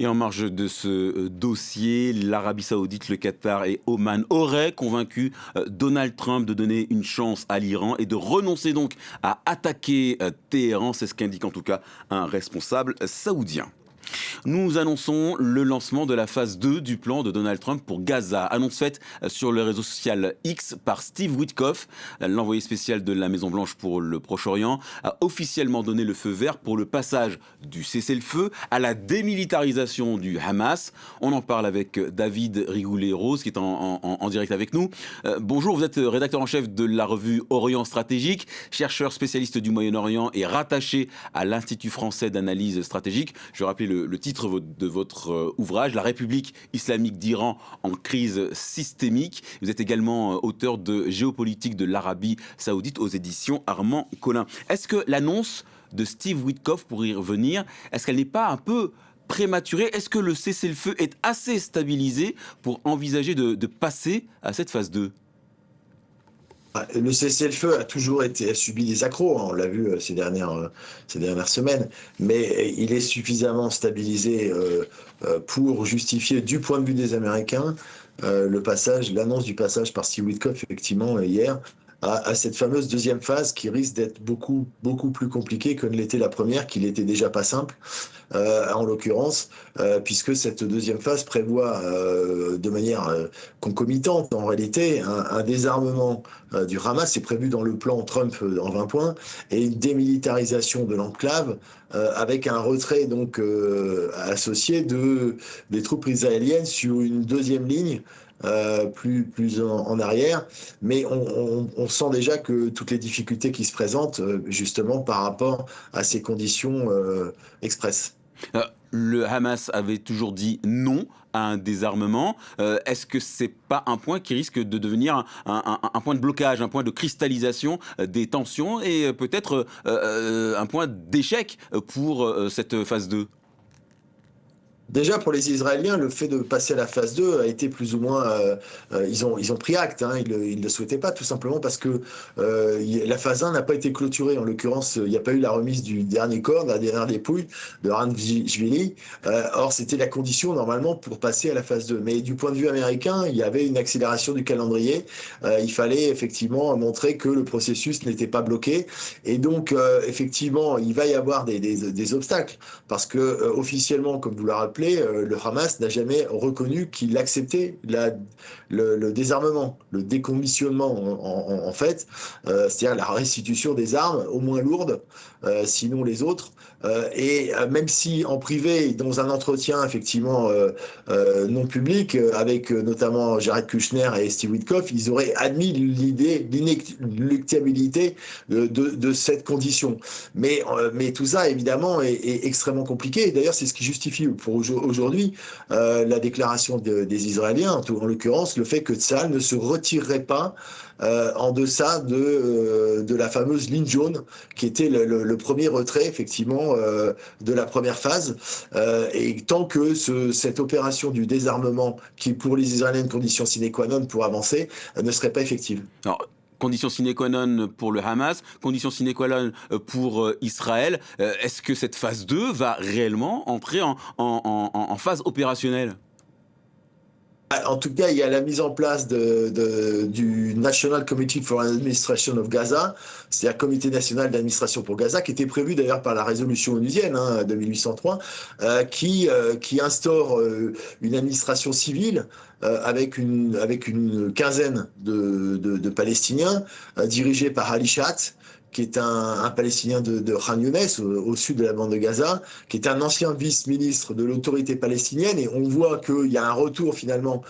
Et en marge de ce dossier, l'Arabie Saoudite, le Qatar et Oman auraient convaincu Donald Trump de donner une chance à l'Iran et de renoncer donc à attaquer Téhéran. C'est ce qu'indique en tout cas un responsable saoudien. Nous annonçons le lancement de la phase 2 du plan de Donald Trump pour Gaza. Annonce faite sur le réseau social X par Steve Witkoff, l'envoyé spécial de la Maison-Blanche pour le Proche-Orient, a officiellement donné le feu vert pour le passage du cessez-le-feu à la démilitarisation du Hamas. On en parle avec David Rigoulet-Rose qui est en direct avec nous. Bonjour, vous êtes rédacteur en chef de la revue Orient Stratégique, chercheur spécialiste du Moyen-Orient et rattaché à l'Institut français d'analyse stratégique. Je rappelle le titre de votre ouvrage, La République islamique d'Iran en crise systémique. Vous êtes également auteur de Géopolitique de l'Arabie saoudite aux éditions Armand Collin. Est-ce que l'annonce de Steve Witkoff, pour y revenir, est-ce qu'elle n'est pas un peu prématurée? Est-ce que le cessez-le-feu est assez stabilisé pour envisager de passer à cette phase 2? Le cessez-le-feu a subi des accros, hein, on l'a vu ces dernières semaines, mais il est suffisamment stabilisé pour justifier, du point de vue des Américains, l'annonce du passage par Steve Witkoff, effectivement, hier, à cette fameuse deuxième phase qui risque d'être beaucoup, beaucoup plus compliquée que ne l'était la première, qui n'était déjà pas simple, en l'occurrence, puisque cette deuxième phase prévoit de manière concomitante, en réalité, un désarmement du Hamas, c'est prévu dans le plan Trump en 20 points, et une démilitarisation de l'enclave, avec un retrait donc associé des troupes israéliennes sur une deuxième ligne, plus en arrière, mais on sent déjà que toutes les difficultés qui se présentent, justement par rapport à ces conditions expresses. Le Hamas avait toujours dit non à un désarmement. Est-ce que c'est pas un point qui risque de devenir un point de blocage, un point de cristallisation des tensions et peut-être un point d'échec pour cette phase 2? Déjà, pour les Israéliens, le fait de passer à la phase 2 a été plus ou moins... ils ont pris acte, hein, ils le souhaitaient pas, tout simplement parce que la phase 1 n'a pas été clôturée. En l'occurrence, il n'y a pas eu la remise du dernier corps, de la dernière dépouille de Ranvili. Or, c'était la condition, normalement, pour passer à la phase 2. Mais du point de vue américain, il y avait une accélération du calendrier. Il fallait effectivement montrer que le processus n'était pas bloqué. Et donc, effectivement, il va y avoir des obstacles. Parce que, officiellement, comme vous l'avez rappelé, le Hamas n'a jamais reconnu qu'il acceptait le désarmement, le décommissionnement en fait, c'est-à-dire la restitution des armes, au moins lourdes, sinon les autres. Et même si en privé, dans un entretien effectivement non public, avec notamment Jared Kushner et Steve Witkoff, ils auraient admis l'inéluctabilité de cette condition. Mais tout ça, évidemment, est extrêmement compliqué. Et d'ailleurs, c'est ce qui justifie pour aujourd'hui la déclaration des Israéliens, en l'occurrence, le fait que Tsahal ne se retirerait pas en deçà de la fameuse ligne jaune, qui était le premier retrait, effectivement, de la première phase. Et tant que cette opération du désarmement, qui est pour les Israéliens une condition sine qua non pour avancer, ne serait pas effective. Alors, condition sine qua non pour le Hamas, condition sine qua non pour Israël. Est-ce que cette phase 2 va réellement entrer en phase opérationnelle? En tout cas, il y a la mise en place du National Committee for Administration of Gaza, c'est-à-dire Comité national d'administration pour Gaza, qui était prévu d'ailleurs par la résolution onusienne, hein, de 1803, qui instaure une administration civile avec une quinzaine de Palestiniens, dirigés par Ali Shat, qui est un Palestinien de Khan Younes, au sud de la bande de Gaza, qui est un ancien vice-ministre de l'autorité palestinienne, et on voit qu'il y a un retour finalement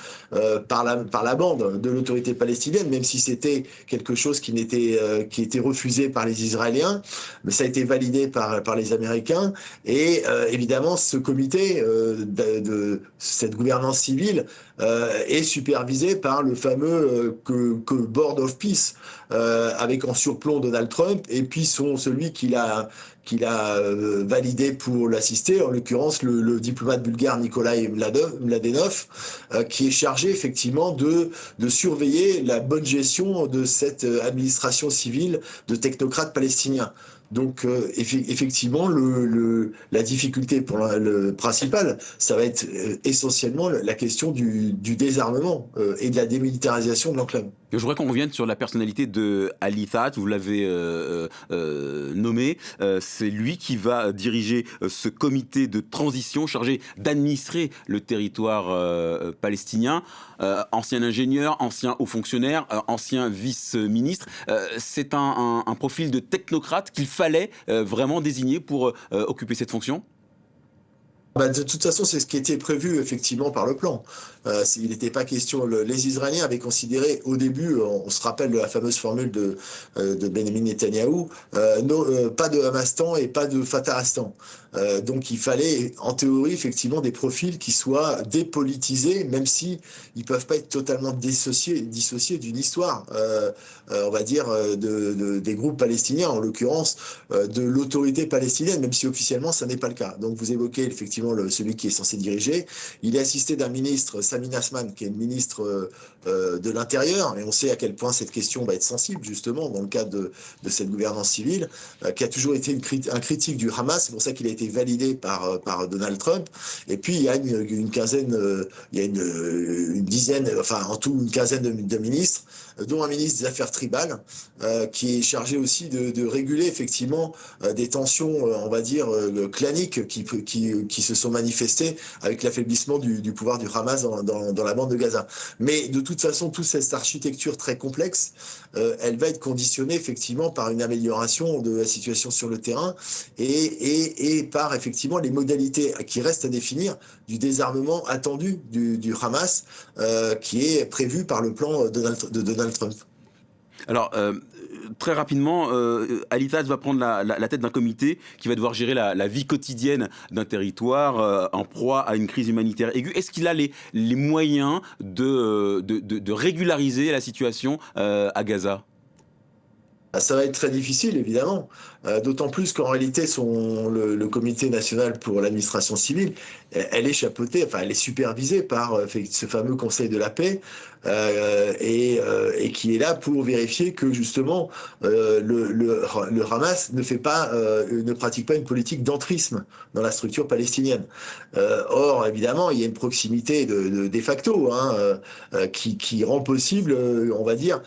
par la bande de l'autorité palestinienne, même si c'était quelque chose qui était refusé par les Israéliens, mais ça a été validé par les Américains, et évidemment ce comité de cette gouvernance civile est supervisé par le fameux Board of Peace, avec en surplomb Donald Trump, et puis celui qui l'a validé pour l'assister, en l'occurrence le diplomate bulgare Nikolai Mladenov, qui est chargé effectivement de surveiller la bonne gestion de cette administration civile de technocrates palestiniens. Donc effectivement, la difficulté principale, ça va être essentiellement la question du désarmement et de la démilitarisation de l'enclave. Je voudrais qu'on revienne sur la personnalité de Ali Saad, vous l'avez nommé. C'est lui qui va diriger ce comité de transition chargé d'administrer le territoire palestinien. Ancien ingénieur, ancien haut fonctionnaire, ancien vice-ministre. C'est un profil de technocrate qu'il fallait vraiment désigner pour occuper cette fonction ? De toute façon, c'est ce qui était prévu effectivement par le plan. Il n'était pas question. Les Israéliens avaient considéré au début, on se rappelle de la fameuse formule de Benjamin Netanyahou, pas de Hamastan et pas de Fatahastan. Donc il fallait en théorie effectivement des profils qui soient dépolitisés, même si ils peuvent pas être totalement dissociés d'une histoire, on va dire des groupes palestiniens, en l'occurrence de l'autorité palestinienne, même si officiellement ça n'est pas le cas. Donc vous évoquez effectivement celui qui est censé diriger. Il est assisté d'un ministre, Sami Nasman, qui est le ministre de l'Intérieur, et on sait à quel point cette question va être sensible justement dans le cadre de cette gouvernance civile, qui a toujours été un critique du Hamas. C'est pour ça qu'il a été validé par Donald Trump. Et puis il y a une quinzaine, il y a une dizaine, enfin en tout une quinzaine de ministres, dont un ministre des Affaires tribales, qui est chargé aussi de réguler effectivement des tensions, on va dire, claniques qui se sont manifestées avec l'affaiblissement du pouvoir du Hamas dans la bande de Gaza. Mais de toute façon, toute cette architecture très complexe, elle va être conditionnée effectivement par une amélioration de la situation sur le terrain et par effectivement les modalités qui restent à définir du désarmement attendu du Hamas, qui est prévu par le plan de Donald Trump. Alors, très rapidement, Ali Saad va prendre la tête d'un comité qui va devoir gérer la vie quotidienne d'un territoire en proie à une crise humanitaire aiguë. Est-ce qu'il a les moyens de régulariser la situation à Gaza ? Ça va être très difficile, évidemment, d'autant plus qu'en réalité, le Comité national pour l'administration civile, elle est chapeautée, enfin, elle est supervisée par ce fameux Conseil de la paix, et qui est là pour vérifier que justement le Hamas ne pratique pas une politique d'entrisme dans la structure palestinienne. Or, évidemment, il y a une proximité de facto, hein, qui rend possible, on va dire,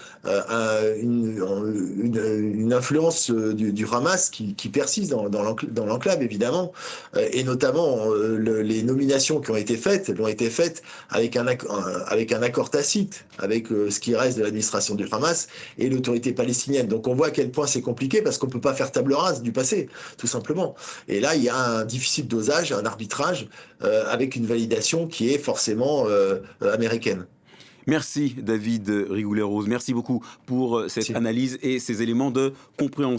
une influence du Hamas qui persiste dans l'enclave, évidemment, et notamment les nominations qui ont été faites, elles ont été faites avec un accord tacite avec ce qui reste de l'administration du Hamas et l'autorité palestinienne. Donc on voit à quel point c'est compliqué parce qu'on ne peut pas faire table rase du passé, tout simplement. Et là, il y a un difficile dosage, un arbitrage avec une validation qui est forcément américaine. Merci David Rigoulet-Rose, merci beaucoup pour cette analyse et ces éléments de compréhension.